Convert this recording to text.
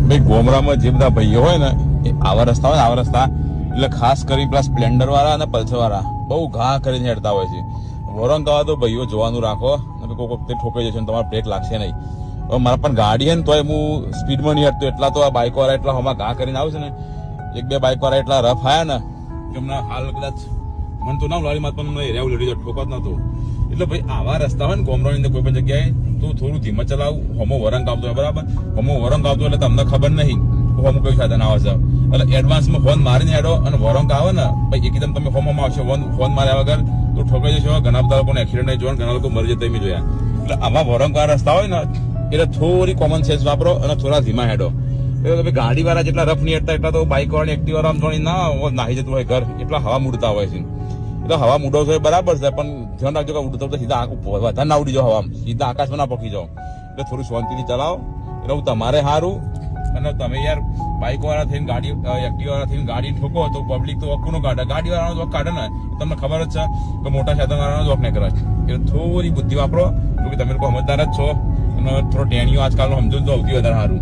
ભાઈ ગોમરામાં જે બધા ભાઈઓ હોય ને એ આવા રસ્તા હોય ને આવા રસ્તા એટલે ખાસ કરી પેલા સ્પ્લેન્ડર વાળા અને પલ્સર વાળા બહુ ઘા કરીને હેડતા હોય છે. વોરંક આવે તો ભાઈઓ જોવાનું રાખો, કોઈ વખતે ઠોકાઈ જશે તમારે બ્રેક લાગશે નહીં. હવે મારા પણ ગાડી છે ને તોય હું સ્પીડમાં નહીં હટતો, એટલા તો આ બાઇક વાળા એટલા હમણાં ઘા કરીને આવશે ને, એક બે બાઇક વાળા એટલા રફ આયા ને કે હમણાં હાલ કદાચ મને તો ના લારી માત પણ રેવ લડી ઠોકત નતો. એટલે ભાઈ આવા રસ્તા હોય ને ગોમરાની અંદર કોઈ પણ જગ્યાએ તો થોડું ધીમા ચલાવ. હોમો વરંક આવતો હોય બરાબર, હોમો વરંક આવતો એટલે તમને ખબર નહીં હોમ કયું સાધન આવે છે. એટલે એડવાન્સમાં ફોન મારીને હેડો અને વરંક આવે ને ભાઈ એકદમ તમે હોમમાં આવશે ફોન માર્યા વગર તો ઠોકાઈ જશો. ઘણા બધા લોકોને એક્સિડન્ટ નહીં જોવા, ઘણા લોકો મરી જતા મેં જોયા. એટલે આવા વરંક વાળા રસ્તા હોય ને એટલે થોડી કોમન સેન્સ વાપરો અને થોડા ધીમા હેડો. એટલે ગાડી વાળા જેટલા રફ નહીં હેડતા એટલા તો બાઇક વાળા એક્ટિવ વાળા થોડી ના નાહી જતું હોય ઘર, એટલા હવા મૂડતા હોય છે. એટલે હવા મૂડો છો બરાબર છે, પણ ધ્યાન રાખજો કે ઉડતો તો સીધા વધારે ના ઉડી જાઓ, હવા સીધા આકાશમાં ના પકી જાઓ. એટલે થોડું શાંતિથી ચલાવો એટલે તમારે સારું. અને તમે યાર બાઇક વાળા થઈને ગાડી એક્ટિવ વાળા થઈને ગાડી ઠોકો તો પબ્લિક તો વખું કાઢે, ગાડી વાળાનો વખ કાઢે ને તમને ખબર જ છે કે મોટા સાધન વાળાનો વખ નહીં કરે. એટલે થોડી બુદ્ધિ વાપરો, કે તમે લોકો સમજદાર જ છો અને થોડો ટેણીઓ આજકાલનો સમજો તો સૌથી વધારે સારું.